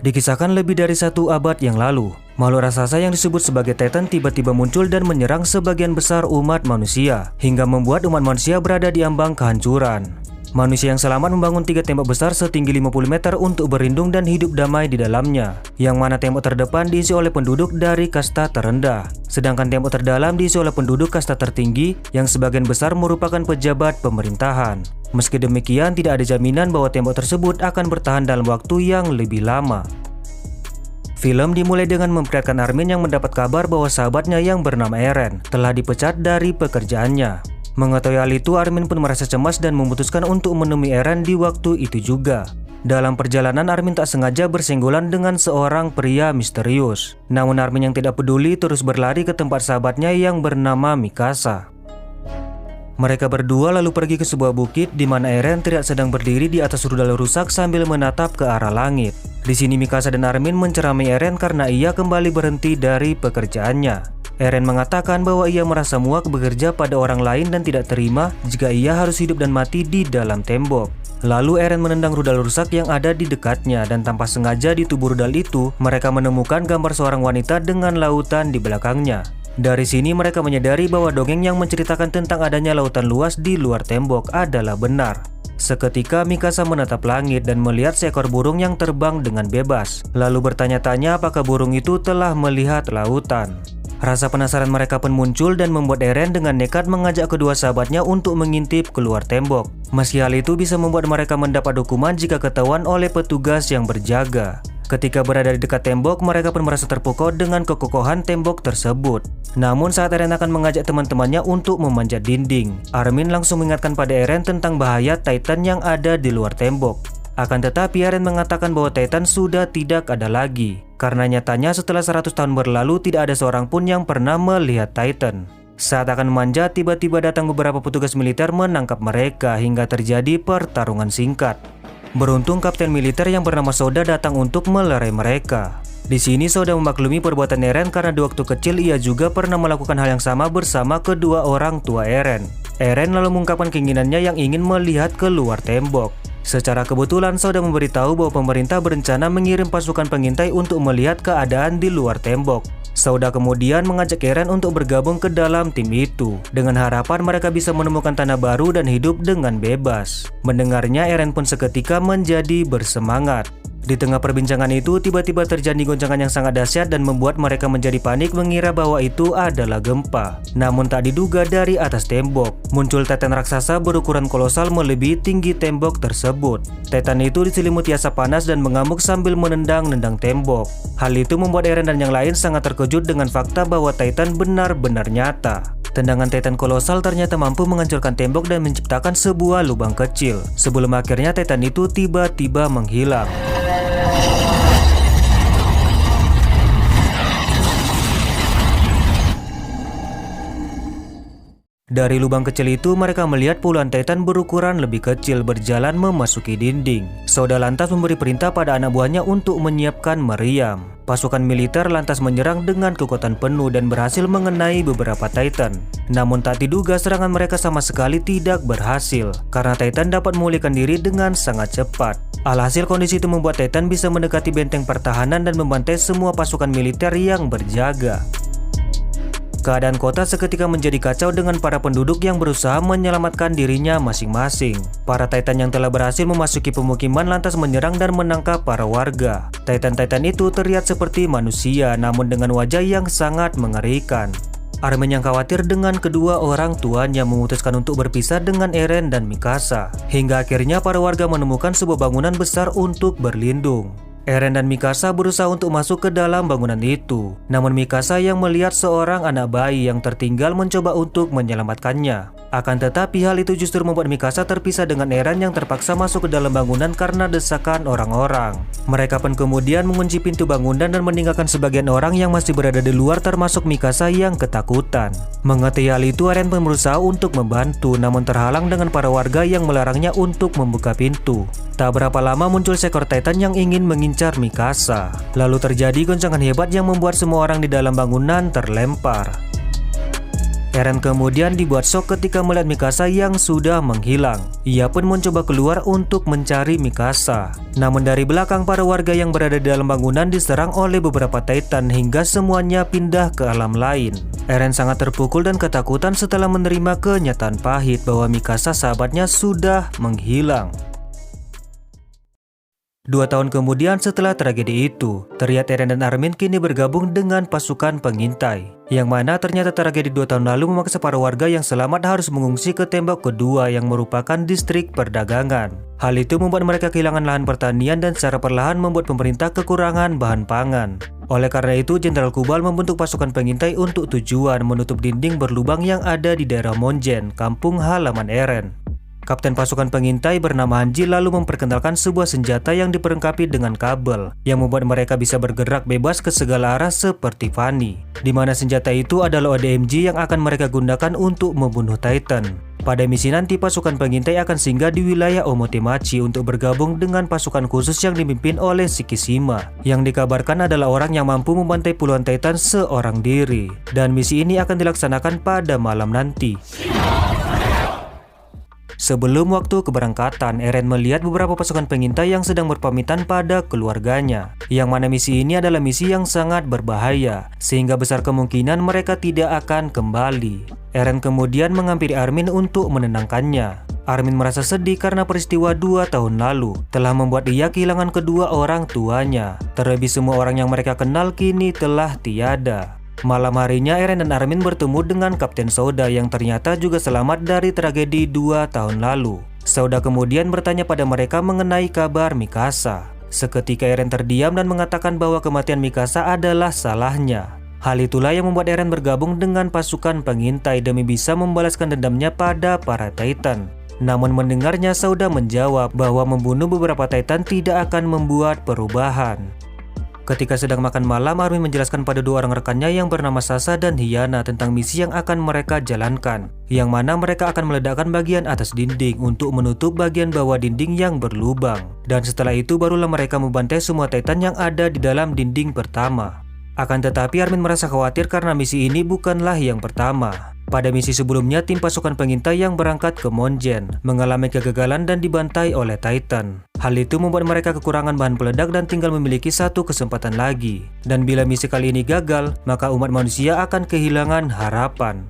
Dikisahkan lebih dari 1 abad yang lalu, makhluk raksasa yang disebut sebagai Titan tiba-tiba muncul dan menyerang sebagian besar umat manusia, hingga membuat umat manusia berada di ambang kehancuran. Manusia yang selamat membangun 3 tembok besar setinggi 50 meter untuk berlindung dan hidup damai di dalamnya, yang mana tembok terdepan diisi oleh penduduk dari kasta terendah, sedangkan tembok terdalam diisi oleh penduduk kasta tertinggi yang sebagian besar merupakan pejabat pemerintahan. Meski demikian, tidak ada jaminan bahwa tembok tersebut akan bertahan dalam waktu yang lebih lama. Film dimulai dengan memperlihatkan Armin yang mendapat kabar bahwa sahabatnya yang bernama Eren telah dipecat dari pekerjaannya. Mengetahui hal itu, Armin pun merasa cemas dan memutuskan untuk menemui Eren di waktu itu juga. Dalam perjalanan, Armin tak sengaja bersenggolan dengan seorang pria misterius. Namun Armin yang tidak peduli terus berlari ke tempat sahabatnya yang bernama Mikasa. Mereka berdua lalu pergi ke sebuah bukit di mana Eren terlihat sedang berdiri di atas rudal rusak sambil menatap ke arah langit. Di sini Mikasa dan Armin menceramai Eren karena ia kembali berhenti dari pekerjaannya. Eren mengatakan bahwa ia merasa muak bekerja pada orang lain dan tidak terima jika ia harus hidup dan mati di dalam tembok. Lalu Eren menendang rudal rusak yang ada di dekatnya dan tanpa sengaja di tubuh rudal itu mereka menemukan gambar seorang wanita dengan lautan di belakangnya. Dari sini mereka menyadari bahwa dongeng yang menceritakan tentang adanya lautan luas di luar tembok adalah benar. Seketika Mikasa menatap langit dan melihat seekor burung yang terbang dengan bebas, lalu bertanya-tanya apakah burung itu telah melihat lautan. Rasa penasaran mereka pun muncul dan membuat Eren dengan nekat mengajak kedua sahabatnya untuk mengintip keluar tembok. Meski hal itu bisa membuat mereka mendapat hukuman jika ketahuan oleh petugas yang berjaga. Ketika berada di dekat tembok, mereka pun merasa terpukau dengan kekokohan tembok tersebut. Namun saat Eren akan mengajak teman-temannya untuk memanjat dinding, Armin langsung mengingatkan pada Eren tentang bahaya Titan yang ada di luar tembok. Akan tetapi Eren mengatakan bahwa Titan sudah tidak ada lagi, karena nyatanya setelah 100 tahun berlalu tidak ada seorang pun yang pernah melihat Titan. Saat akan memanjat, tiba-tiba datang beberapa petugas militer menangkap mereka hingga terjadi pertarungan singkat. Beruntung Kapten militer yang bernama Soda datang untuk melerai mereka. Di sini Soda memaklumi perbuatan Eren karena di waktu kecil ia juga pernah melakukan hal yang sama bersama kedua orang tua Eren. Eren lalu mengungkapkan keinginannya yang ingin melihat keluar tembok. Secara kebetulan Soda memberitahu bahwa pemerintah berencana mengirim pasukan pengintai untuk melihat keadaan di luar tembok. Soda kemudian mengajak Eren untuk bergabung ke dalam tim itu, dengan harapan mereka bisa menemukan tanah baru dan hidup dengan bebas. Mendengarnya, Eren pun seketika menjadi bersemangat. Di tengah perbincangan itu, tiba-tiba terjadi goncangan yang sangat dahsyat dan membuat mereka menjadi panik mengira bahwa itu adalah gempa. Namun tak diduga dari atas tembok, muncul Titan raksasa berukuran kolosal melebihi tinggi tembok tersebut. Titan itu diselimuti asap panas dan mengamuk sambil menendang-nendang tembok. Hal itu membuat Eren dan yang lain sangat terkejut dengan fakta bahwa Titan benar-benar nyata. Tendangan Titan kolosal ternyata mampu menghancurkan tembok dan menciptakan sebuah lubang kecil, sebelum akhirnya Titan itu tiba-tiba menghilang. Dari lubang kecil itu mereka melihat puluhan Titan berukuran lebih kecil berjalan memasuki dinding. Soda lantas memberi perintah pada anak buahnya untuk menyiapkan meriam. Pasukan militer lantas menyerang dengan kekuatan penuh dan berhasil mengenai beberapa Titan. Namun tak diduga serangan mereka sama sekali tidak berhasil, karena Titan dapat memulihkan diri dengan sangat cepat. Alhasil kondisi itu membuat Titan bisa mendekati benteng pertahanan dan membantai semua pasukan militer yang berjaga. Keadaan kota seketika menjadi kacau dengan para penduduk yang berusaha menyelamatkan dirinya masing-masing. Para Titan yang telah berhasil memasuki pemukiman lantas menyerang dan menangkap para warga. Titan-Titan itu terlihat seperti manusia namun dengan wajah yang sangat mengerikan. Armin yang khawatir dengan kedua orang tuanya memutuskan untuk berpisah dengan Eren dan Mikasa. Hingga akhirnya para warga menemukan sebuah bangunan besar untuk berlindung. Eren dan Mikasa berusaha untuk masuk ke dalam bangunan itu. Namun Mikasa yang melihat seorang anak bayi yang tertinggal mencoba untuk menyelamatkannya. Akan tetapi hal itu justru membuat Mikasa terpisah dengan Eren yang terpaksa masuk ke dalam bangunan karena desakan orang-orang. Mereka pun kemudian mengunci pintu bangunan dan meninggalkan sebagian orang yang masih berada di luar termasuk Mikasa yang ketakutan. Mengetahui hal itu, Eren pun berusaha untuk membantu namun terhalang dengan para warga yang melarangnya untuk membuka pintu. Tak berapa lama muncul seekor Titan yang ingin mengincar Mikasa. Lalu terjadi goncangan hebat yang membuat semua orang di dalam bangunan terlempar. Eren kemudian dibuat shock ketika melihat Mikasa yang sudah menghilang. Ia pun mencoba keluar untuk mencari Mikasa. Namun dari belakang para warga yang berada di dalam bangunan diserang oleh beberapa Titan hingga semuanya pindah ke alam lain. Eren sangat terpukul dan ketakutan setelah menerima kenyataan pahit bahwa Mikasa sahabatnya sudah menghilang. 2 tahun kemudian setelah tragedi itu, terlihat Eren dan Armin kini bergabung dengan pasukan pengintai. Yang mana ternyata tragedi 2 tahun lalu memaksa para warga yang selamat harus mengungsi ke tembok kedua yang merupakan distrik perdagangan. Hal itu membuat mereka kehilangan lahan pertanian dan secara perlahan membuat pemerintah kekurangan bahan pangan. Oleh karena itu, Jenderal Kubal membentuk pasukan pengintai untuk tujuan menutup dinding berlubang yang ada di daerah Monjen, kampung halaman Eren. Kapten pasukan pengintai bernama Hanji lalu memperkenalkan sebuah senjata yang diperlengkapi dengan kabel yang membuat mereka bisa bergerak bebas ke segala arah seperti Fanny. Di mana senjata itu adalah ODMG yang akan mereka gunakan untuk membunuh Titan. Pada misi nanti pasukan pengintai akan singgah di wilayah Omotemachi untuk bergabung dengan pasukan khusus yang dipimpin oleh Shikishima, yang dikabarkan adalah orang yang mampu membantai puluhan Titan seorang diri. Dan misi ini akan dilaksanakan pada malam nanti. Sebelum waktu keberangkatan, Eren melihat beberapa pasukan pengintai yang sedang berpamitan pada keluarganya. Yang mana misi ini adalah misi yang sangat berbahaya, sehingga besar kemungkinan mereka tidak akan kembali. Eren kemudian menghampiri Armin untuk menenangkannya. Armin merasa sedih karena peristiwa 2 tahun lalu telah membuat ia kehilangan kedua orang tuanya. Terlebih semua orang yang mereka kenal kini telah tiada. Malam harinya Eren dan Armin bertemu dengan Kapten Souda yang ternyata juga selamat dari tragedi 2 tahun lalu. Souda kemudian bertanya pada mereka mengenai kabar Mikasa. Seketika Eren terdiam dan mengatakan bahwa kematian Mikasa adalah salahnya. Hal itulah yang membuat Eren bergabung dengan pasukan pengintai demi bisa membalaskan dendamnya pada para Titan. Namun mendengarnya Souda menjawab bahwa membunuh beberapa Titan tidak akan membuat perubahan. Ketika sedang makan malam, Armin menjelaskan pada 2 orang rekannya yang bernama Sasa dan Hyana tentang misi yang akan mereka jalankan, yang mana mereka akan meledakkan bagian atas dinding untuk menutup bagian bawah dinding yang berlubang. Dan setelah itu barulah mereka membantai semua Titan yang ada di dalam dinding pertama. Akan tetapi Armin merasa khawatir karena misi ini bukanlah yang pertama. Pada misi sebelumnya, tim pasukan pengintai yang berangkat ke Monjen mengalami kegagalan dan dibantai oleh Titan. Hal itu membuat mereka kekurangan bahan peledak dan tinggal memiliki 1 kesempatan lagi. Dan bila misi kali ini gagal, maka umat manusia akan kehilangan harapan.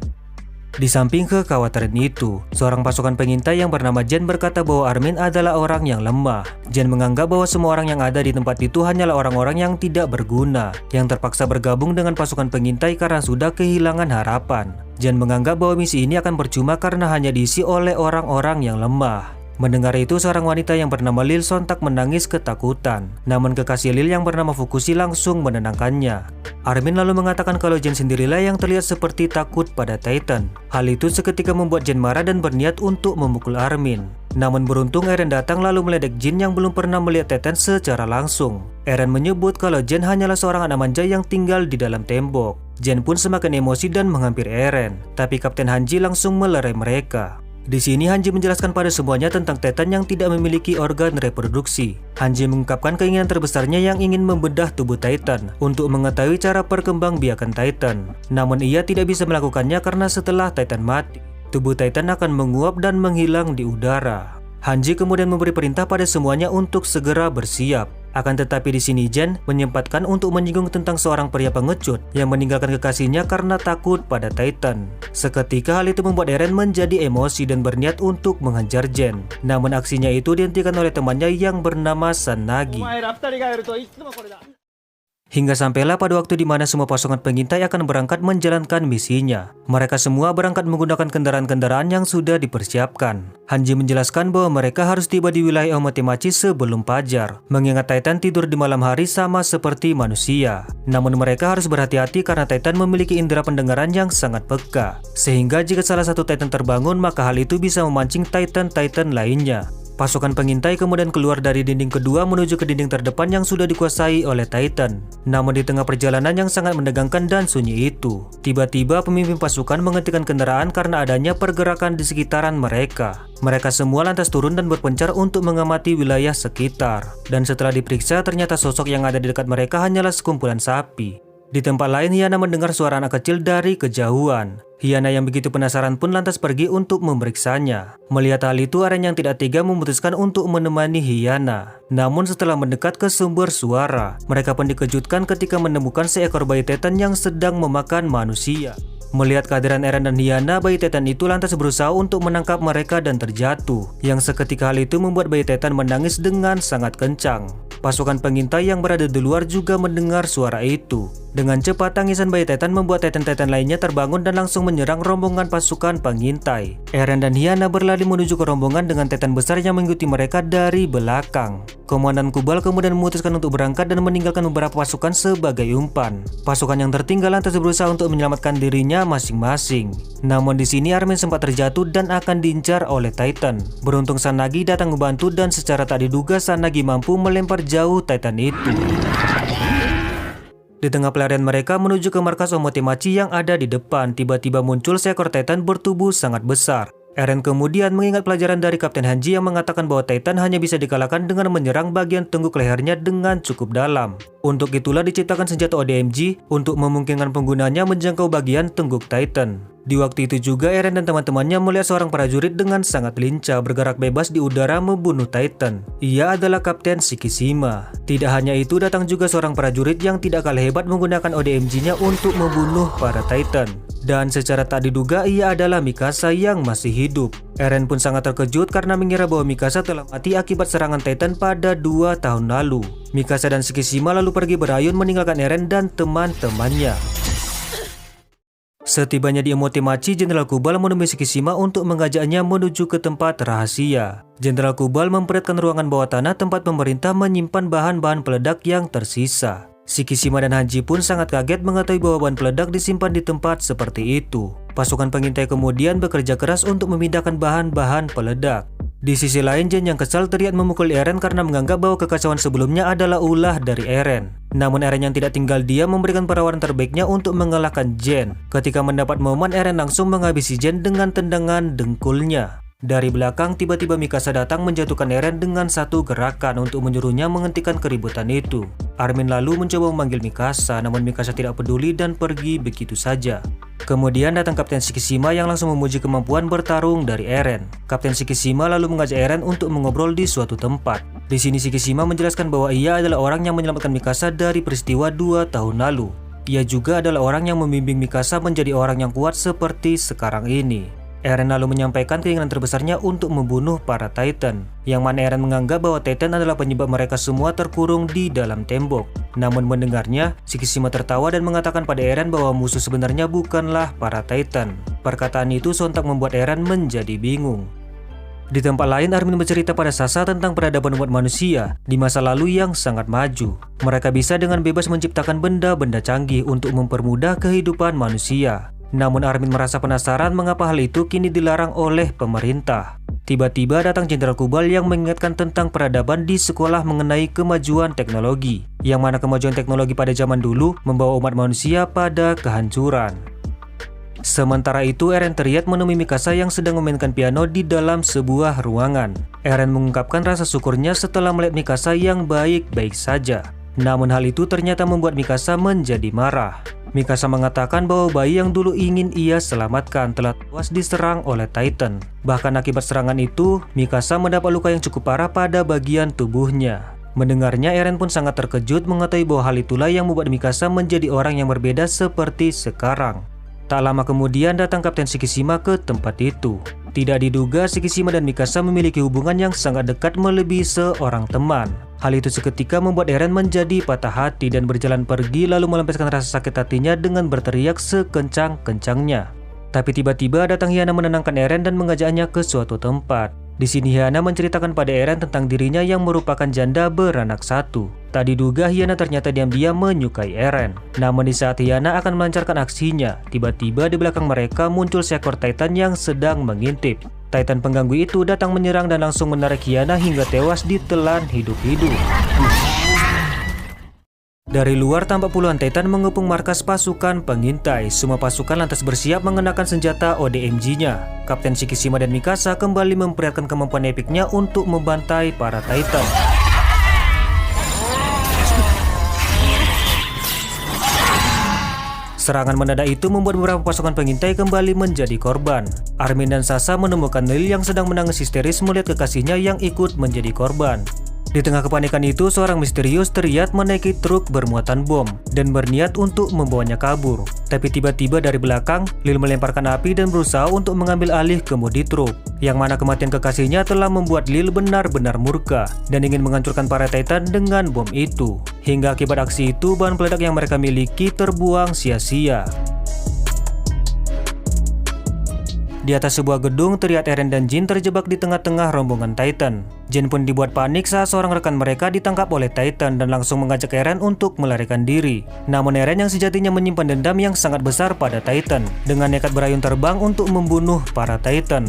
Di samping kekhawatiran itu, seorang pasukan pengintai yang bernama Jen berkata bahwa Armin adalah orang yang lemah. Jen menganggap bahwa semua orang yang ada di tempat itu hanyalah orang-orang yang tidak berguna, yang terpaksa bergabung dengan pasukan pengintai karena sudah kehilangan harapan. Jen menganggap bahwa misi ini akan percuma karena hanya diisi oleh orang-orang yang lemah. Mendengar itu, seorang wanita yang bernama Lil sontak menangis ketakutan. Namun kekasih Lil yang bernama Fukushi langsung menenangkannya. Armin lalu mengatakan kalau Jen sendirilah yang terlihat seperti takut pada Titan. Hal itu seketika membuat Jen marah dan berniat untuk memukul Armin. Namun beruntung Eren datang lalu meledek Jin yang belum pernah melihat Titan secara langsung. Eren menyebut kalau Jen hanyalah seorang anak manja yang tinggal di dalam tembok. Jen pun semakin emosi dan menghampiri Eren. Tapi Kapten Hanji langsung melerai mereka. Di sini Hanji menjelaskan pada semuanya tentang Titan yang tidak memiliki organ reproduksi. Hanji mengungkapkan keinginan terbesarnya yang ingin membedah tubuh Titan untuk mengetahui cara perkembangbiakan Titan. Namun ia tidak bisa melakukannya karena setelah Titan mati, tubuh Titan akan menguap dan menghilang di udara. Hanji kemudian memberi perintah pada semuanya untuk segera bersiap. Akan tetapi di sini Jen menyempatkan untuk menyinggung tentang seorang pria pengecut yang meninggalkan kekasihnya karena takut pada Titan. Seketika hal itu membuat Eren menjadi emosi dan berniat untuk menghajar Jen. Namun aksinya itu dihentikan oleh temannya yang bernama Sanagi. Hingga sampailah pada waktu di mana semua pasukan pengintai akan berangkat menjalankan misinya. Mereka semua berangkat menggunakan kendaraan-kendaraan yang sudah dipersiapkan. Hanji menjelaskan bahwa mereka harus tiba di wilayah Omotemachi sebelum fajar, mengingat Titan tidur di malam hari sama seperti manusia. Namun mereka harus berhati-hati karena Titan memiliki indera pendengaran yang sangat peka, sehingga jika salah satu Titan terbangun maka hal itu bisa memancing Titan-Titan lainnya. Pasukan pengintai kemudian keluar dari dinding kedua menuju ke dinding terdepan yang sudah dikuasai oleh Titan. Namun di tengah perjalanan yang sangat menegangkan dan sunyi itu, tiba-tiba pemimpin pasukan menghentikan kendaraan karena adanya pergerakan di sekitaran mereka. Mereka semua lantas turun dan berpencar untuk mengamati wilayah sekitar. Dan setelah diperiksa, ternyata sosok yang ada di dekat mereka hanyalah sekumpulan sapi. Di tempat lain, Hyana mendengar suara anak kecil dari kejauhan. Hyana yang begitu penasaran pun lantas pergi untuk memeriksanya. Melihat hal itu, Eren yang tidak tega memutuskan untuk menemani Hyana. Namun setelah mendekat ke sumber suara, mereka pun dikejutkan ketika menemukan seekor bayi Titan yang sedang memakan manusia. Melihat kehadiran Eren dan Hyana, bayi Titan itu lantas berusaha untuk menangkap mereka dan terjatuh. Yang seketika hal itu membuat bayi Titan menangis dengan sangat kencang. Pasukan pengintai yang berada di luar juga mendengar suara itu. Dengan cepat, tangisan bayi Titan membuat Titan-Titan lainnya terbangun dan langsung menyerang rombongan pasukan pengintai. Eren dan Hyana berlari menuju ke rombongan dengan Titan besar yang mengikuti mereka dari belakang. Komandan Kubal kemudian memutuskan untuk berangkat dan meninggalkan beberapa pasukan sebagai umpan. Pasukan yang tertinggal lantas berusaha untuk menyelamatkan dirinya masing-masing. Namun di sini Armin sempat terjatuh dan akan diincar oleh Titan. Beruntung Sanagi datang membantu dan secara tak diduga Sanagi mampu melempar jauh Titan itu. Di tengah pelarian mereka menuju ke markas Omotemachi yang ada di depan, tiba-tiba muncul seekor Titan bertubuh sangat besar. Eren kemudian mengingat pelajaran dari Kapten Hanji yang mengatakan bahwa Titan hanya bisa dikalahkan dengan menyerang bagian tengguk lehernya dengan cukup dalam. Untuk itulah diciptakan senjata ODMG untuk memungkinkan penggunanya menjangkau bagian tengguk Titan. Di waktu itu juga Eren dan teman-temannya melihat seorang prajurit dengan sangat lincah bergerak bebas di udara membunuh Titan. Ia adalah Kapten Shikishima. Tidak hanya itu, datang juga seorang prajurit yang tidak kalah hebat menggunakan ODMG-nya untuk membunuh para Titan. Dan secara tak diduga ia adalah Mikasa yang masih hidup. Eren pun sangat terkejut karena mengira bahwa Mikasa telah mati akibat serangan Titan pada 2 tahun lalu. Mikasa dan Shikishima lalu pergi berayun meninggalkan Eren dan teman-temannya. Setibanya di Omotemachi, Jenderal Kubal menemui Shikishima untuk mengajaknya menuju ke tempat rahasia. Jenderal Kubal memperlihatkan ruangan bawah tanah tempat pemerintah menyimpan bahan-bahan peledak yang tersisa. Shikishima dan Hanji pun sangat kaget mengetahui bahwa bahan peledak disimpan di tempat seperti itu. Pasukan pengintai kemudian bekerja keras untuk memindahkan bahan-bahan peledak. Di sisi lain, Jen yang kesal teriak memukul Eren karena menganggap bahwa kekacauan sebelumnya adalah ulah dari Eren. Namun Eren yang tidak tinggal diam memberikan perawanan terbaiknya untuk mengalahkan Jen. Ketika mendapat momen, Eren langsung menghabisi Jen dengan tendangan dengkulnya. Dari belakang, tiba-tiba Mikasa datang menjatuhkan Eren dengan satu gerakan untuk menyuruhnya menghentikan keributan itu. Armin lalu mencoba memanggil Mikasa, namun Mikasa tidak peduli dan pergi begitu saja. Kemudian datang Kapten Shikishima yang langsung memuji kemampuan bertarung dari Eren. Kapten Shikishima lalu mengajak Eren untuk mengobrol di suatu tempat. Di sini Shikishima menjelaskan bahwa ia adalah orang yang menyelamatkan Mikasa dari peristiwa 2 tahun lalu. Ia juga adalah orang yang membimbing Mikasa menjadi orang yang kuat seperti sekarang ini. Eren lalu menyampaikan keinginan terbesarnya untuk membunuh para Titan, yang mana Eren menganggap bahwa Titan adalah penyebab mereka semua terkurung di dalam tembok. Namun mendengarnya, Shikishima tertawa dan mengatakan pada Eren bahwa musuh sebenarnya bukanlah para Titan. Perkataan itu sontak membuat Eren menjadi bingung. Di tempat lain, Armin bercerita pada Sasa tentang peradaban umat manusia di masa lalu yang sangat maju. Mereka bisa dengan bebas menciptakan benda-benda canggih untuk mempermudah kehidupan manusia. Namun Armin merasa penasaran mengapa hal itu kini dilarang oleh pemerintah. Tiba-tiba datang Jenderal Kubal yang mengingatkan tentang peradaban di sekolah mengenai kemajuan teknologi, yang mana kemajuan teknologi pada zaman dulu membawa umat manusia pada kehancuran. Sementara itu, Eren terlihat menemui Mikasa yang sedang memainkan piano di dalam sebuah ruangan. Eren mengungkapkan rasa syukurnya setelah melihat Mikasa yang baik-baik saja. Namun hal itu ternyata membuat Mikasa menjadi marah. Mikasa mengatakan bahwa bayi yang dulu ingin ia selamatkan telah tewas diserang oleh Titan. Bahkan akibat serangan itu, Mikasa mendapat luka yang cukup parah pada bagian tubuhnya. Mendengarnya, Eren pun sangat terkejut mengetahui bahwa hal itulah yang membuat Mikasa menjadi orang yang berbeda seperti sekarang. Tak lama kemudian datang Kapten Shikishima ke tempat itu. Tidak diduga Shikishima dan Mikasa memiliki hubungan yang sangat dekat melebihi seorang teman. Hal itu seketika membuat Eren menjadi patah hati dan berjalan pergi lalu melampiaskan rasa sakit hatinya dengan berteriak sekencang-kencangnya. Tapi tiba-tiba datang Hyana menenangkan Eren dan mengajaknya ke suatu tempat. Di sini Hyana menceritakan pada Eren tentang dirinya yang merupakan janda beranak satu. Tak diduga Hyana ternyata diam-diam menyukai Eren. Namun di saat Hyana akan melancarkan aksinya, tiba-tiba di belakang mereka muncul seekor Titan yang sedang mengintip. Titan pengganggu itu datang menyerang dan langsung menarik Hiyana hingga tewas ditelan hidup-hidup. Dari luar tampak puluhan Titan mengepung markas pasukan pengintai. Semua pasukan lantas bersiap mengenakan senjata ODMG-nya. Kapten Shikishima dan Mikasa kembali memperlihatkan kemampuan epiknya untuk membantai para Titan. Serangan mendadak itu membuat beberapa pasukan pengintai kembali menjadi korban. Armin dan Sasa menemukan Lil yang sedang menangis histeris melihat kekasihnya yang ikut menjadi korban. Di tengah kepanikan itu, seorang misterius terlihat menaiki truk bermuatan bom dan berniat untuk membawanya kabur. Tapi tiba-tiba dari belakang, Lil melemparkan api dan berusaha untuk mengambil alih kemudi truk. Yang mana kematian kekasihnya telah membuat Lil benar-benar murka dan ingin menghancurkan para Titan dengan bom itu. Hingga akibat aksi itu, bahan peledak yang mereka miliki terbuang sia-sia. Di atas sebuah gedung, terlihat Eren dan Jin terjebak di tengah-tengah rombongan Titan. Jin pun dibuat panik saat seorang rekan mereka ditangkap oleh Titan dan langsung mengajak Eren untuk melarikan diri. Namun Eren yang sejatinya menyimpan dendam yang sangat besar pada Titan, dengan nekat berayun terbang untuk membunuh para Titan.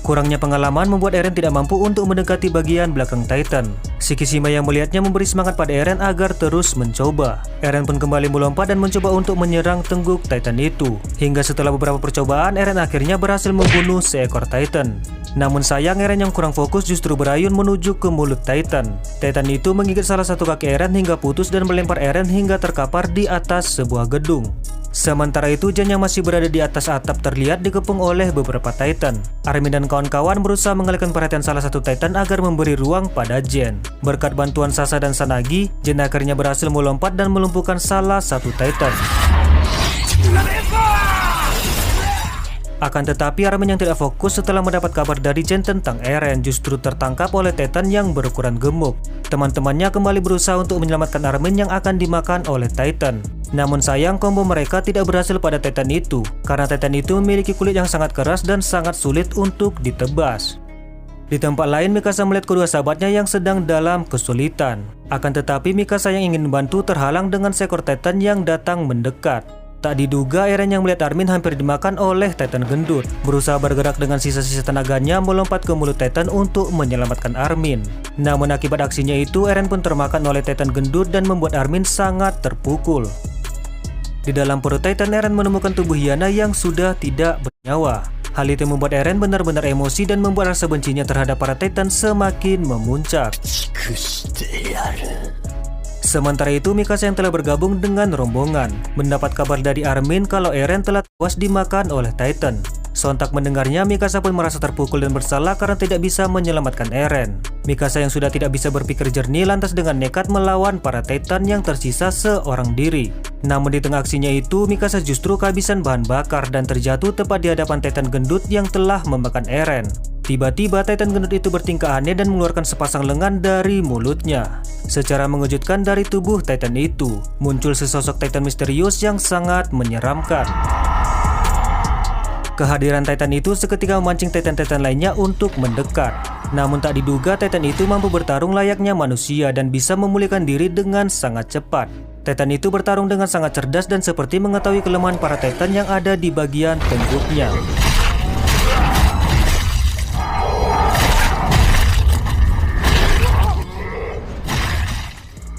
Kurangnya pengalaman membuat Eren tidak mampu untuk mendekati bagian belakang Titan. Shikishima yang melihatnya memberi semangat pada Eren agar terus mencoba. Eren pun kembali melompat dan mencoba untuk menyerang tengguk Titan itu. Hingga setelah beberapa percobaan, Eren akhirnya berhasil membunuh seekor Titan. Namun sayang, Eren yang kurang fokus justru berayun menuju ke mulut Titan. Titan itu menggigit salah satu kaki Eren hingga putus dan melempar Eren hingga terkapar di atas sebuah gedung. Sementara itu, Jan yang masih berada di atas atap terlihat dikepung oleh beberapa Titan. Armin dan kawan-kawan berusaha mengalihkan perhatian salah satu Titan agar memberi ruang pada Jen. Berkat bantuan Sasa dan Sanagi, Jen akhirnya berhasil melompat dan melumpuhkan salah satu Titan. Akan tetapi Armin yang tidak fokus setelah mendapat kabar dari Jen tentang Eren justru tertangkap oleh Titan yang berukuran gemuk. Teman-temannya kembali berusaha untuk menyelamatkan Armin yang akan dimakan oleh Titan. Namun sayang, combo mereka tidak berhasil pada Titan itu karena Titan itu memiliki kulit yang sangat keras dan sangat sulit untuk ditebas. Di tempat lain, Mikasa melihat kedua sahabatnya yang sedang dalam kesulitan. Akan tetapi Mikasa yang ingin membantu terhalang dengan seekor Titan yang datang mendekat. Tak diduga, Eren yang melihat Armin hampir dimakan oleh Titan gendut, berusaha bergerak dengan sisa-sisa tenaganya melompat ke mulut Titan untuk menyelamatkan Armin. Namun akibat aksinya itu, Eren pun termakan oleh Titan gendut dan membuat Armin sangat terpukul. Di dalam perut Titan, Eren menemukan tubuh Hiyana yang sudah tidak bernyawa. Hal itu membuat Eren benar-benar emosi dan membuat rasa bencinya terhadap para Titan semakin memuncak. Sementara itu, Mikasa yang telah bergabung dengan rombongan mendapat kabar dari Armin kalau Eren telah tewas dimakan oleh Titan. Sontak mendengarnya, Mikasa pun merasa terpukul dan bersalah karena tidak bisa menyelamatkan Eren. Mikasa yang sudah tidak bisa berpikir jernih lantas dengan nekat melawan para Titan yang tersisa seorang diri. Namun di tengah aksinya itu, Mikasa justru kehabisan bahan bakar dan terjatuh tepat di hadapan Titan gendut yang telah memakan Eren. Tiba-tiba Titan gendut itu bertingkah aneh dan mengeluarkan sepasang lengan dari mulutnya. Secara mengejutkan, dari tubuh Titan itu muncul sesosok Titan misterius yang sangat menyeramkan. Kehadiran Titan itu seketika memancing Titan-Titan lainnya untuk mendekat. Namun tak diduga Titan itu mampu bertarung layaknya manusia dan bisa memulihkan diri dengan sangat cepat. Titan itu bertarung dengan sangat cerdas dan seperti mengetahui kelemahan para Titan yang ada di bagian tengguknya.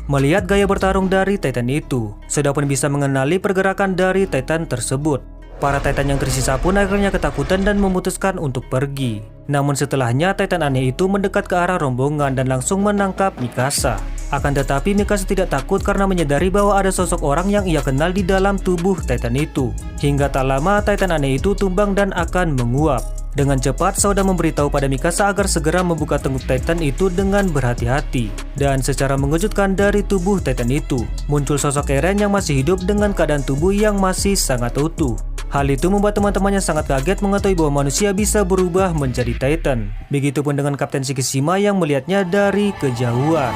Melihat gaya bertarung dari Titan itu, Seda pun bisa mengenali pergerakan dari Titan tersebut. Para Titan yang tersisa pun akhirnya ketakutan dan memutuskan untuk pergi. Namun setelahnya Titan aneh itu mendekat ke arah rombongan dan langsung menangkap Mikasa. Akan tetapi Mikasa tidak takut karena menyadari bahwa ada sosok orang yang ia kenal di dalam tubuh Titan itu. Hingga tak lama Titan aneh itu tumbang dan akan menguap. Dengan cepat, Soda memberitahu pada Mikasa agar segera membuka tengguk Titan itu dengan berhati-hati. Dan secara mengejutkan, dari tubuh Titan itu muncul sosok Eren yang masih hidup dengan keadaan tubuh yang masih sangat utuh. Hal itu membuat teman-temannya sangat kaget mengetahui bahwa manusia bisa berubah menjadi Titan. Begitupun dengan Kapten Shikishima yang melihatnya dari kejauhan.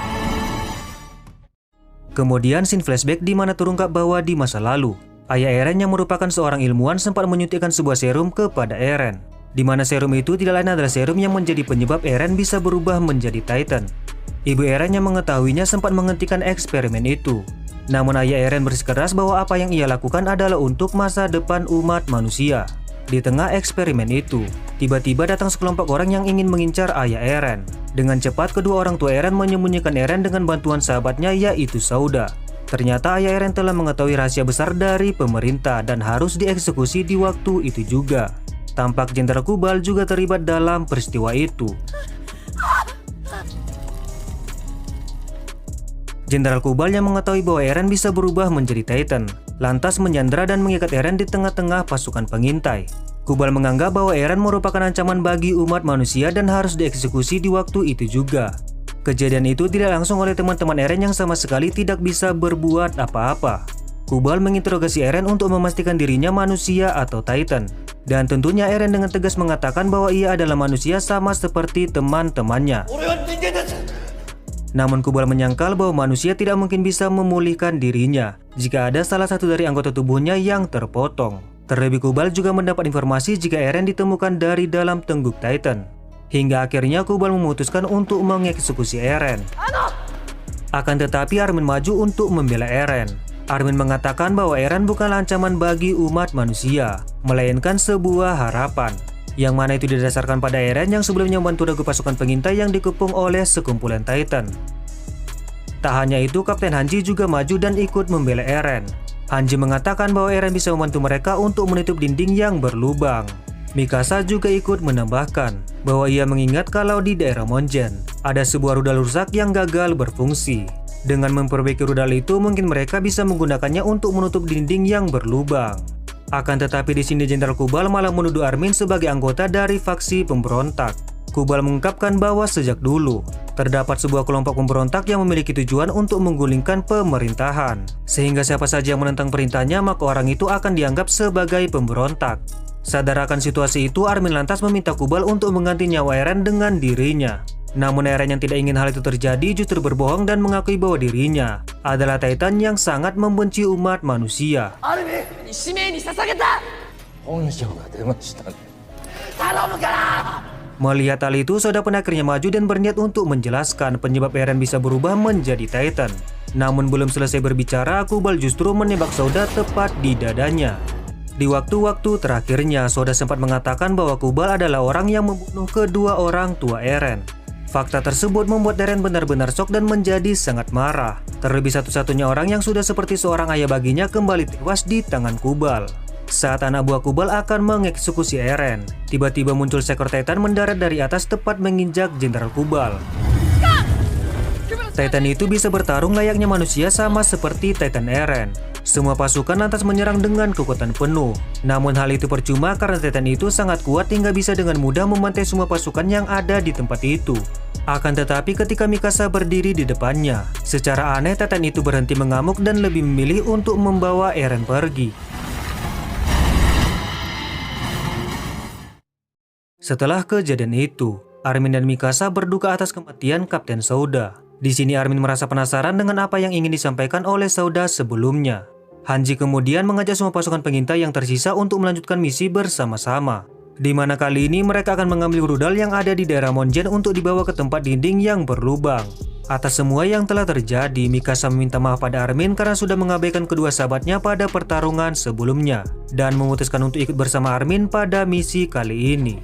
Kemudian scene flashback di mana terungkap bahwa di masa lalu, ayah Eren yang merupakan seorang ilmuwan sempat menyuntikkan sebuah serum kepada Eren. Di mana serum itu tidak lain adalah serum yang menjadi penyebab Eren bisa berubah menjadi Titan. Ibu Eren yang mengetahuinya sempat menghentikan eksperimen itu. Namun ayah Eren bersikeras bahwa apa yang ia lakukan adalah untuk masa depan umat manusia. Di tengah eksperimen itu, tiba-tiba datang sekelompok orang yang ingin mengincar ayah Eren. Dengan cepat, kedua orang tua Eren menyembunyikan Eren dengan bantuan sahabatnya yaitu Souda. Ternyata ayah Eren telah mengetahui rahasia besar dari pemerintah dan harus dieksekusi di waktu itu juga. Tampak Jenderal Kubal juga terlibat dalam peristiwa itu. Jenderal Kubal yang mengetahui bahwa Eren bisa berubah menjadi Titan, lantas menyandera dan mengikat Eren di tengah-tengah pasukan pengintai. Kubal menganggap bahwa Eren merupakan ancaman bagi umat manusia dan harus dieksekusi di waktu itu juga. Kejadian itu tidak langsung oleh teman-teman Eren yang sama sekali tidak bisa berbuat apa-apa. Kubal menginterogasi Eren untuk memastikan dirinya manusia atau Titan. Dan tentunya Eren dengan tegas mengatakan bahwa ia adalah manusia sama seperti teman-temannya. Namun Kubal menyangkal bahwa manusia tidak mungkin bisa memulihkan dirinya jika ada salah satu dari anggota tubuhnya yang terpotong. Terlebih Kubal juga mendapat informasi jika Eren ditemukan dari dalam tengguk Titan. Hingga akhirnya Kubal memutuskan untuk mengeksekusi Eren. Akan tetapi Armin maju untuk membela Eren. Armin mengatakan bahwa Eren bukanlah ancaman bagi umat manusia, melainkan sebuah harapan. Yang mana itu didasarkan pada Eren yang sebelumnya membantu regu pasukan pengintai yang dikepung oleh sekumpulan Titan. Tak hanya itu, Kapten Hanji juga maju dan ikut membela Eren. Hanji mengatakan bahwa Eren bisa membantu mereka untuk menutup dinding yang berlubang. Mikasa juga ikut menambahkan bahwa ia mengingat kalau di daerah Monjen ada sebuah rudal rusak yang gagal berfungsi. Dengan memperbaiki rudal itu, mungkin mereka bisa menggunakannya untuk menutup dinding yang berlubang. Akan tetapi di sini Jenderal Kubal malah menuduh Armin sebagai anggota dari faksi pemberontak. Kubal mengungkapkan bahwa sejak dulu terdapat sebuah kelompok pemberontak yang memiliki tujuan untuk menggulingkan pemerintahan. Sehingga siapa saja yang menentang perintahnya maka orang itu akan dianggap sebagai pemberontak. Sadar akan situasi itu, Armin lantas meminta Kubal untuk mengganti nyawa Eren dengan dirinya. Namun Eren yang tidak ingin hal itu terjadi justru berbohong dan mengakui bahwa dirinya adalah Titan yang sangat membenci umat manusia. Melihat hal itu, Souda pun akhirnya maju dan berniat untuk menjelaskan penyebab Eren bisa berubah menjadi Titan. Namun belum selesai berbicara, Kubal justru menembak Souda tepat di dadanya. Di waktu-waktu terakhirnya, Souda sempat mengatakan bahwa Kubal adalah orang yang membunuh kedua orang tua Eren. Fakta tersebut membuat Eren benar-benar shock dan menjadi sangat marah. Terlebih satu-satunya orang yang sudah seperti seorang ayah baginya kembali tewas di tangan Kubal. Saat anak buah Kubal akan mengeksekusi Eren, tiba-tiba muncul seekor Titan mendarat dari atas tepat menginjak Jenderal Kubal. Titan itu bisa bertarung layaknya manusia sama seperti Titan Eren. Semua pasukan lantas menyerang dengan kekuatan penuh. Namun hal itu percuma karena Titan itu sangat kuat hingga bisa dengan mudah memantai semua pasukan yang ada di tempat itu. Akan tetapi ketika Mikasa berdiri di depannya, secara aneh Titan itu berhenti mengamuk dan lebih memilih untuk membawa Eren pergi. Setelah kejadian itu, Armin dan Mikasa berduka atas kematian Kapten Souda. Di sini Armin merasa penasaran dengan apa yang ingin disampaikan oleh Souda sebelumnya. Hanji kemudian mengajak semua pasukan pengintai yang tersisa untuk melanjutkan misi bersama-sama. Di mana kali ini mereka akan mengambil rudal yang ada di daerah Monjen untuk dibawa ke tempat dinding yang berlubang. Atas semua yang telah terjadi, Mikasa meminta maaf pada Armin karena sudah mengabaikan kedua sahabatnya pada pertarungan sebelumnya dan memutuskan untuk ikut bersama Armin pada misi kali ini.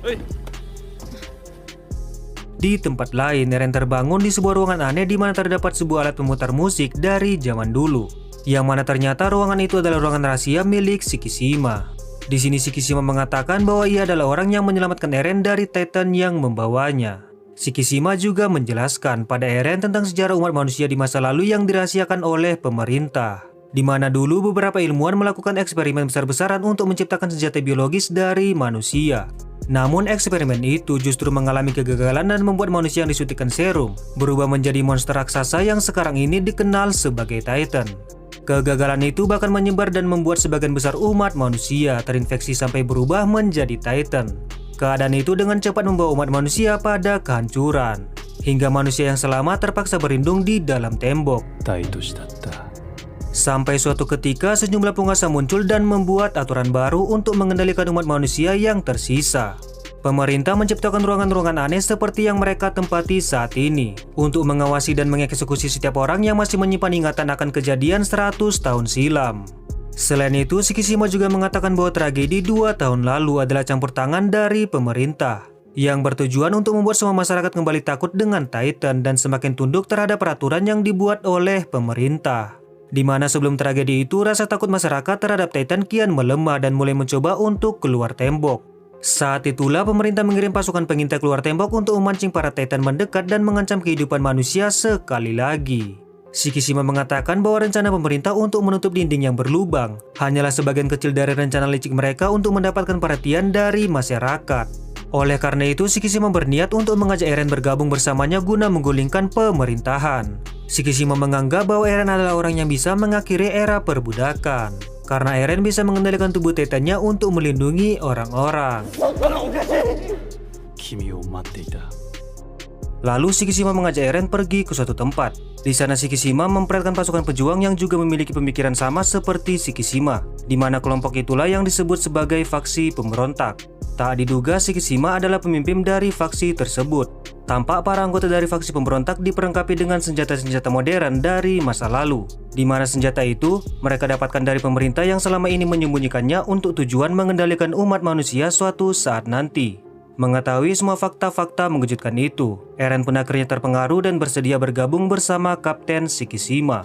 Di tempat lain, Eren terbangun di sebuah ruangan aneh di mana terdapat sebuah alat pemutar musik dari zaman dulu. Yang mana ternyata ruangan itu adalah ruangan rahasia milik Shikishima. Di sini Shikishima mengatakan bahwa ia adalah orang yang menyelamatkan Eren dari Titan yang membawanya. Shikishima juga menjelaskan pada Eren tentang sejarah umat manusia di masa lalu yang dirahasiakan oleh pemerintah. Di mana dulu beberapa ilmuwan melakukan eksperimen besar-besaran untuk menciptakan senjata biologis dari manusia. Namun eksperimen itu justru mengalami kegagalan dan membuat manusia yang disuntikkan serum berubah menjadi monster raksasa yang sekarang ini dikenal sebagai Titan. Kegagalan itu bahkan menyebar dan membuat sebagian besar umat manusia terinfeksi sampai berubah menjadi Titan. Keadaan itu dengan cepat membawa umat manusia pada kehancuran, hingga manusia yang selamat terpaksa berlindung di dalam tembok. Sampai suatu ketika sejumlah penguasa muncul dan membuat aturan baru untuk mengendalikan umat manusia yang tersisa. Pemerintah menciptakan ruangan-ruangan aneh seperti yang mereka tempati saat ini untuk mengawasi dan mengeksekusi setiap orang yang masih menyimpan ingatan akan kejadian 100 tahun silam. Selain itu, Shikishima juga mengatakan bahwa tragedi 2 tahun lalu adalah campur tangan dari pemerintah yang bertujuan untuk membuat semua masyarakat kembali takut dengan Titan dan semakin tunduk terhadap peraturan yang dibuat oleh pemerintah. Di mana sebelum tragedi itu, rasa takut masyarakat terhadap Titan kian melemah dan mulai mencoba untuk keluar tembok. Saat itulah pemerintah mengirim pasukan pengintai keluar tembok untuk memancing para Titan mendekat dan mengancam kehidupan manusia sekali lagi. Shikishima mengatakan bahwa rencana pemerintah untuk menutup dinding yang berlubang hanyalah sebagian kecil dari rencana licik mereka untuk mendapatkan perhatian dari masyarakat. Oleh karena itu, Shikishima berniat untuk mengajak Eren bergabung bersamanya guna menggulingkan pemerintahan. Shikishima menganggap bahwa Eren adalah orang yang bisa mengakhiri era perbudakan, karena Eren bisa mengendalikan tubuh Titannya untuk melindungi orang-orang. Lalu Shikishima mengajak Eren pergi ke suatu tempat. Di sana Shikishima memperlihatkan pasukan pejuang yang juga memiliki pemikiran sama seperti Shikishima, di mana kelompok itulah yang disebut sebagai faksi pemberontak. Tak diduga Shikishima adalah pemimpin dari faksi tersebut. Tampak para anggota dari faksi pemberontak diperlengkapi dengan senjata-senjata modern dari masa lalu, di mana senjata itu mereka dapatkan dari pemerintah yang selama ini menyembunyikannya untuk tujuan mengendalikan umat manusia suatu saat nanti. Mengetahui semua fakta-fakta mengejutkan itu, Eren pun akhirnya terpengaruh dan bersedia bergabung bersama Kapten Shikishima.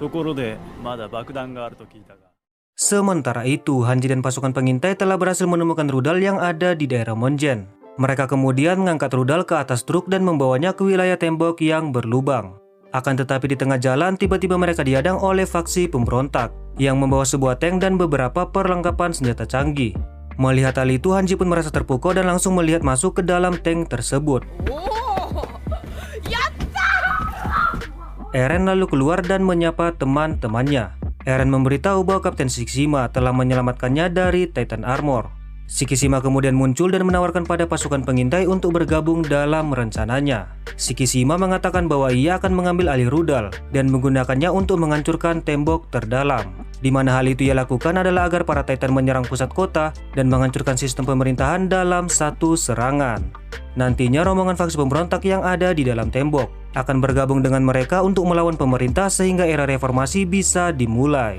Sementara itu, Hanji dan pasukan pengintai telah berhasil menemukan rudal yang ada di daerah Monjen. Mereka kemudian mengangkat rudal ke atas truk dan membawanya ke wilayah tembok yang berlubang. Akan tetapi di tengah jalan, tiba-tiba mereka dihadang oleh faksi pemberontak yang membawa sebuah tank dan beberapa perlengkapan senjata canggih. Melihat hal itu, Hanji pun merasa terpukau dan langsung melihat masuk ke dalam tank tersebut. Eren lalu keluar dan menyapa teman-temannya. Eren memberitahu bahwa Kapten Shikishima telah menyelamatkannya dari Titan Armor. Shikishima kemudian muncul dan menawarkan pada pasukan pengintai untuk bergabung dalam rencananya. Shikishima mengatakan bahwa ia akan mengambil alih rudal dan menggunakannya untuk menghancurkan tembok terdalam. Di mana hal itu ia lakukan adalah agar para Titan menyerang pusat kota dan menghancurkan sistem pemerintahan dalam satu serangan. Nantinya rombongan faksi pemberontak yang ada di dalam tembok akan bergabung dengan mereka untuk melawan pemerintah sehingga era reformasi bisa dimulai.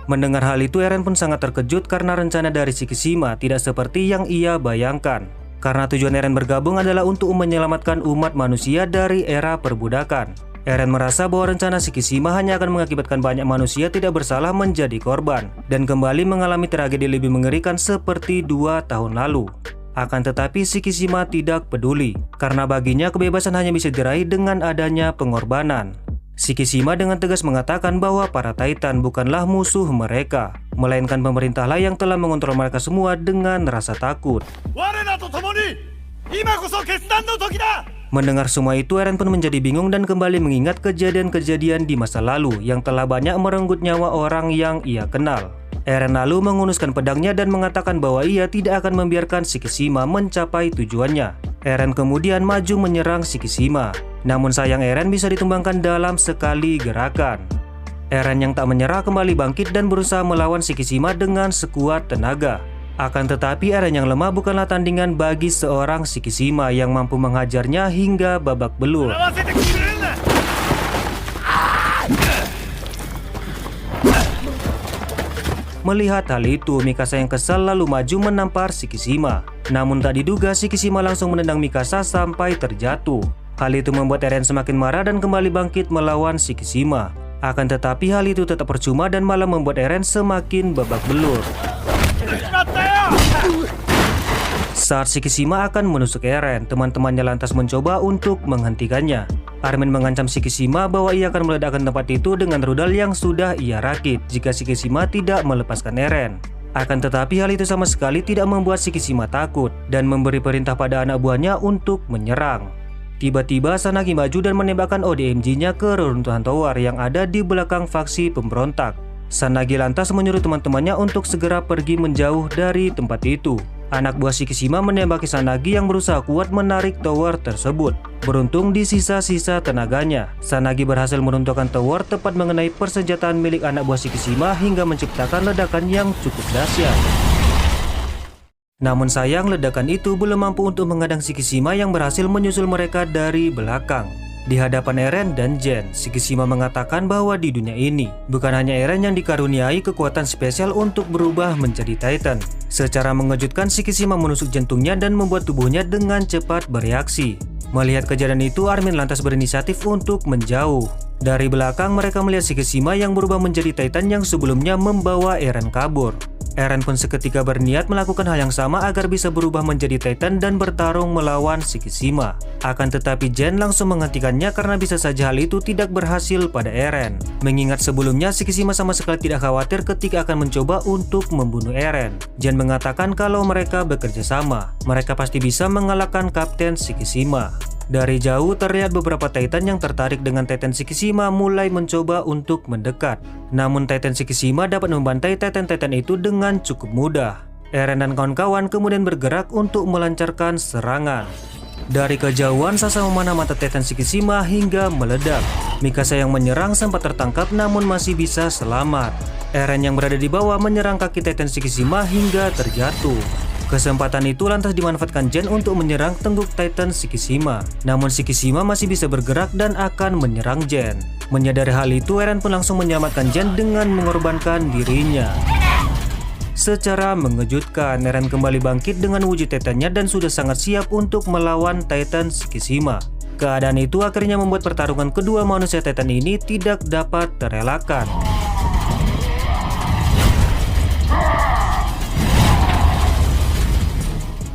Mendengar hal itu, Eren pun sangat terkejut karena rencana dari Shikishima tidak seperti yang ia bayangkan. Karena tujuan Eren bergabung adalah untuk menyelamatkan umat manusia dari era perbudakan. Eren merasa bahwa rencana Shikishima hanya akan mengakibatkan banyak manusia tidak bersalah menjadi korban dan kembali mengalami tragedi lebih mengerikan seperti 2 tahun lalu. Akan tetapi Shikishima tidak peduli, karena baginya kebebasan hanya bisa diraih dengan adanya pengorbanan. Shikishima dengan tegas mengatakan bahwa para Titan bukanlah musuh mereka, melainkan pemerintahlah yang telah mengontrol mereka semua dengan rasa takut. Mendengar semua itu, Eren pun menjadi bingung dan kembali mengingat kejadian-kejadian di masa lalu yang telah banyak merenggut nyawa orang yang ia kenal. Eren lalu menghunuskan pedangnya dan mengatakan bahwa ia tidak akan membiarkan Shikishima mencapai tujuannya. Eren kemudian maju menyerang Shikishima. Namun sayang, Eren bisa ditumbangkan dalam sekali gerakan. Eren yang tak menyerah kembali bangkit dan berusaha melawan Shikishima dengan sekuat tenaga. Akan tetapi Eren yang lemah bukanlah tandingan bagi seorang Shikishima yang mampu menghajarnya hingga babak belur. Melihat hal itu, Mikasa yang kesal lalu maju menampar Shikishima. Namun tak diduga Shikishima langsung menendang Mikasa sampai terjatuh. Hal itu membuat Eren semakin marah dan kembali bangkit melawan Shikishima. Akan tetapi hal itu tetap percuma dan malah membuat Eren semakin babak belur. Saat Shikishima akan menusuk Eren, teman-temannya lantas mencoba untuk menghentikannya. Armin mengancam Shikishima bahwa ia akan meledakkan tempat itu dengan rudal yang sudah ia rakit jika Shikishima tidak melepaskan Eren. Akan tetapi hal itu sama sekali tidak membuat Shikishima takut dan memberi perintah pada anak buahnya untuk menyerang. Tiba-tiba Sanagi maju dan menembakkan ODMG-nya ke reruntuhan tower yang ada di belakang faksi pemberontak. Sanagi lantas menyuruh teman-temannya untuk segera pergi menjauh dari tempat itu. Anak buah Shikishima menembaki Sanagi yang berusaha kuat menarik tower tersebut. Beruntung di sisa-sisa tenaganya, Sanagi berhasil meruntuhkan tower tepat mengenai persenjataan milik anak buah Shikishima hingga menciptakan ledakan yang cukup dahsyat. Namun sayang, ledakan itu belum mampu untuk menghadang Shikishima yang berhasil menyusul mereka dari belakang. Di hadapan Eren dan Gen, Shikishima mengatakan bahwa di dunia ini bukan hanya Eren yang dikaruniai kekuatan spesial untuk berubah menjadi Titan. Secara mengejutkan, Shikishima menusuk jantungnya dan membuat tubuhnya dengan cepat bereaksi. Melihat kejadian itu, Armin lantas berinisiatif untuk menjauh. Dari belakang mereka melihat Shikishima yang berubah menjadi Titan yang sebelumnya membawa Eren kabur. Eren pun seketika berniat melakukan hal yang sama agar bisa berubah menjadi Titan dan bertarung melawan Shikishima. Akan tetapi Gen langsung menghentikannya karena bisa saja hal itu tidak berhasil pada Eren. Mengingat sebelumnya Shikishima sama sekali tidak khawatir ketika akan mencoba untuk membunuh Eren. Gen mengatakan kalau mereka bekerja sama, mereka pasti bisa mengalahkan Kapten Shikishima. Dari jauh terlihat beberapa Titan yang tertarik dengan Titan Shikishima mulai mencoba untuk mendekat. Namun Titan Shikishima dapat membantai Titan-Titan itu dengan cukup mudah. Eren dan kawan-kawan kemudian bergerak untuk melancarkan serangan. Dari kejauhan Sasa memanah mata Titan Shikishima hingga meledak. Mikasa yang menyerang sempat tertangkap namun masih bisa selamat. Eren yang berada di bawah menyerang kaki Titan Shikishima hingga terjatuh. Kesempatan itu lantas dimanfaatkan Gen untuk menyerang tengguk Titan Shikishima. Namun Shikishima masih bisa bergerak dan akan menyerang Gen. Menyadari hal itu, Eren pun langsung menyelamatkan Gen dengan mengorbankan dirinya. Secara mengejutkan, Eren kembali bangkit dengan wujud Titannya dan sudah sangat siap untuk melawan Titan Shikishima. Keadaan itu akhirnya membuat pertarungan kedua manusia Titan ini tidak dapat terelakkan.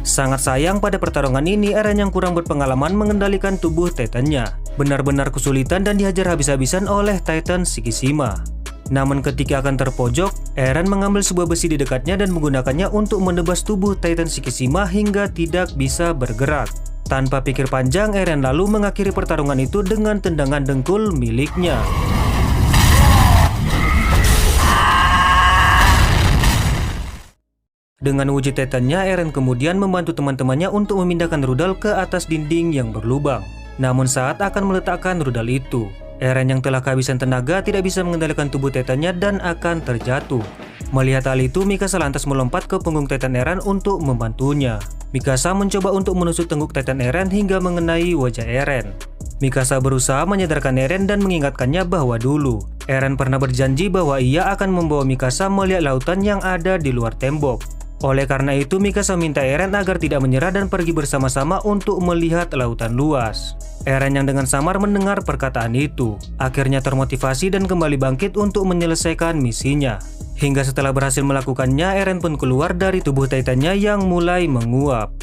Sangat sayang pada pertarungan ini Eren yang kurang berpengalaman mengendalikan tubuh Titannya. Benar-benar kesulitan dan dihajar habis-habisan oleh Titan Shikishima. Namun ketika akan terpojok, Eren mengambil sebuah besi di dekatnya dan menggunakannya untuk menebas tubuh Titan Shikishima hingga tidak bisa bergerak. Tanpa pikir panjang, Eren lalu mengakhiri pertarungan itu dengan tendangan dengkul miliknya. Dengan wujud Titannya, Eren kemudian membantu teman-temannya untuk memindahkan rudal ke atas dinding yang berlubang. Namun saat akan meletakkan rudal itu, Eren yang telah kehabisan tenaga tidak bisa mengendalikan tubuh Titannya dan akan terjatuh. Melihat hal itu, Mikasa lantas melompat ke punggung Titan Eren untuk membantunya. Mikasa mencoba untuk menusuk tengguk Titan Eren hingga mengenai wajah Eren. Mikasa berusaha menyadarkan Eren dan mengingatkannya bahwa dulu Eren pernah berjanji bahwa ia akan membawa Mikasa melihat lautan yang ada di luar tembok. Oleh karena itu, Mikasa minta Eren agar tidak menyerah dan pergi bersama-sama untuk melihat lautan luas. Eren yang dengan samar mendengar perkataan itu, akhirnya termotivasi dan kembali bangkit untuk menyelesaikan misinya. Hingga setelah berhasil melakukannya, Eren pun keluar dari tubuh Titannya yang mulai menguap.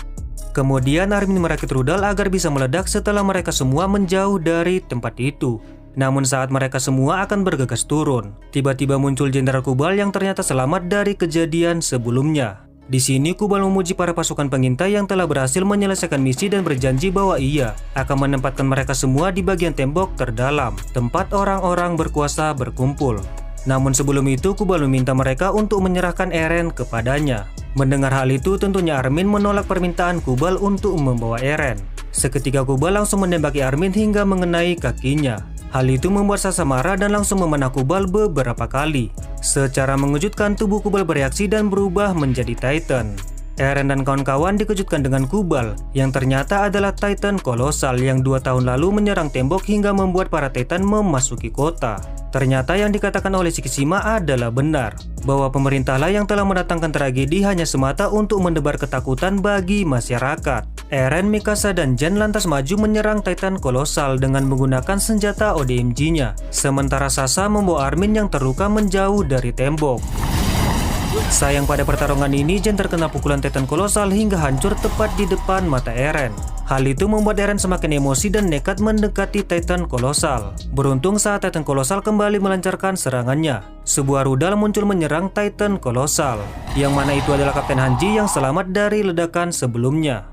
Kemudian Armin merakit rudal agar bisa meledak setelah mereka semua menjauh dari tempat itu. Namun saat mereka semua akan bergegas turun, tiba-tiba muncul Jenderal Kubal yang ternyata selamat dari kejadian sebelumnya. Di sini Kubal memuji para pasukan pengintai yang telah berhasil menyelesaikan misi dan berjanji bahwa ia akan menempatkan mereka semua di bagian tembok terdalam, tempat orang-orang berkuasa berkumpul. Namun sebelum itu Kubal meminta mereka untuk menyerahkan Eren kepadanya. Mendengar hal itu tentunya Armin menolak permintaan Kubal untuk membawa Eren. Seketika Kubal langsung menembaki Armin hingga mengenai kakinya. Hal itu membuat Sasa marah dan langsung memanah Kubal beberapa kali. Secara mengejutkan tubuh Kubal bereaksi dan berubah menjadi Titan. Eren dan kawan-kawan dikejutkan dengan Kubal yang ternyata adalah Titan kolosal yang 2 tahun lalu menyerang tembok hingga membuat para Titan memasuki kota. Ternyata yang dikatakan oleh Shikishima adalah benar, bahwa pemerintahlah yang telah mendatangkan tragedi hanya semata untuk mendebar ketakutan bagi masyarakat. Eren, Mikasa, dan Gen lantas maju menyerang Titan kolosal dengan menggunakan senjata ODMG-nya, sementara Sasa membawa Armin yang terluka menjauh dari tembok. Sayang pada pertarungan ini Gen terkena pukulan Titan kolosal hingga hancur tepat di depan mata Eren. Hal itu membuat Eren semakin emosi dan nekat mendekati Titan kolosal. Beruntung saat Titan kolosal kembali melancarkan serangannya, sebuah rudal muncul menyerang Titan kolosal, yang mana itu adalah Kapten Hanji yang selamat dari ledakan sebelumnya.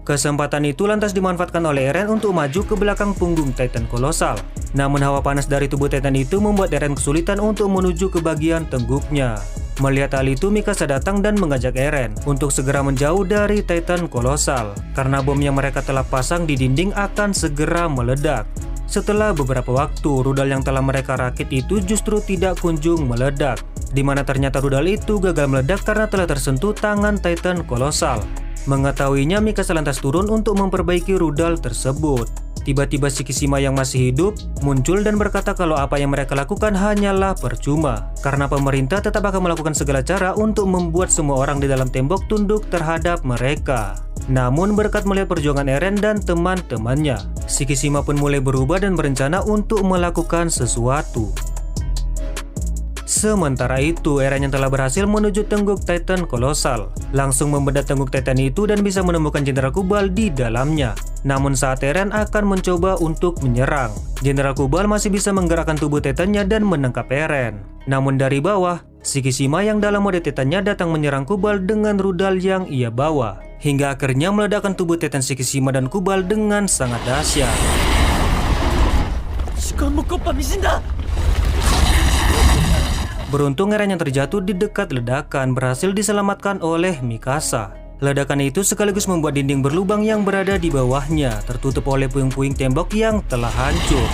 Kesempatan itu lantas dimanfaatkan oleh Eren untuk maju ke belakang punggung Titan kolosal. Namun hawa panas dari tubuh Titan itu membuat Eren kesulitan untuk menuju ke bagian tengguknya. Melihat hal itu, Mikasa datang dan mengajak Eren untuk segera menjauh dari Titan kolosal, karena bom yang mereka telah pasang di dinding akan segera meledak. Setelah beberapa waktu, rudal yang telah mereka rakit itu justru tidak kunjung meledak, di mana ternyata rudal itu gagal meledak karena telah tersentuh tangan Titan kolosal. Mengetahuinya, Mikasa lantas turun untuk memperbaiki rudal tersebut. Tiba-tiba Shikishima yang masih hidup muncul dan berkata kalau apa yang mereka lakukan hanyalah percuma, karena pemerintah tetap akan melakukan segala cara untuk membuat semua orang di dalam tembok tunduk terhadap mereka. Namun berkat melihat perjuangan Eren dan teman-temannya, Shikishima pun mulai berubah dan berencana untuk melakukan sesuatu. Sementara itu, Eren yang telah berhasil menuju tengguk Titan kolosal langsung membedah tengguk Titan itu dan bisa menemukan Jenderal Kubal di dalamnya. Namun saat Eren akan mencoba untuk menyerang, Jenderal Kubal masih bisa menggerakkan tubuh Titannya dan menangkap Eren. Namun dari bawah, Shikishima yang dalam mode Titannya datang menyerang Kubal dengan rudal yang ia bawa, hingga akhirnya meledakkan tubuh Titan Shikishima dan Kubal dengan sangat dahsyat. Beruntung Eren yang terjatuh di dekat ledakan berhasil diselamatkan oleh Mikasa. Ledakan itu sekaligus membuat dinding berlubang yang berada di bawahnya tertutup oleh puing-puing tembok yang telah hancur.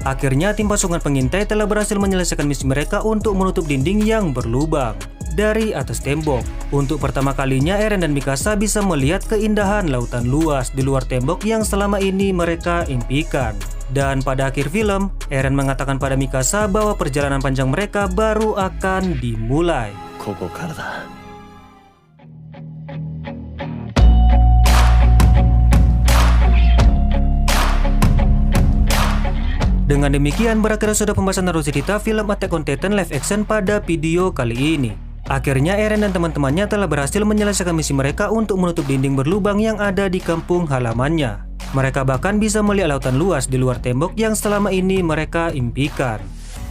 Akhirnya tim pasukan pengintai telah berhasil menyelesaikan misi mereka untuk menutup dinding yang berlubang dari atas tembok. Untuk pertama kalinya Eren dan Mikasa bisa melihat keindahan lautan luas di luar tembok yang selama ini mereka impikan. Dan pada akhir film, Eren mengatakan pada Mikasa bahwa perjalanan panjang mereka baru akan dimulai. Dengan demikian berakhir sudah pembahasan Naruto cerita film Attack on Titan live action pada video kali ini. Akhirnya Eren dan teman-temannya telah berhasil menyelesaikan misi mereka untuk menutup dinding berlubang yang ada di kampung halamannya. Mereka bahkan bisa melihat lautan luas di luar tembok yang selama ini mereka impikan.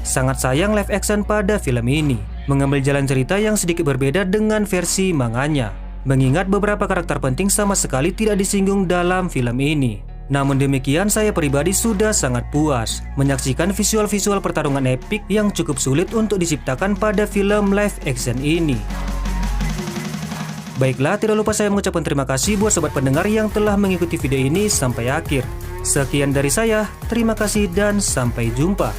Sangat sayang live action pada film ini mengambil jalan cerita yang sedikit berbeda dengan versi manganya, mengingat beberapa karakter penting sama sekali tidak disinggung dalam film ini. Namun demikian saya pribadi sudah sangat puas menyaksikan visual-visual pertarungan epik yang cukup sulit untuk diciptakan pada film live action ini. Baiklah, tidak lupa saya mengucapkan terima kasih buat sobat pendengar yang telah mengikuti video ini sampai akhir. Sekian dari saya, terima kasih dan sampai jumpa.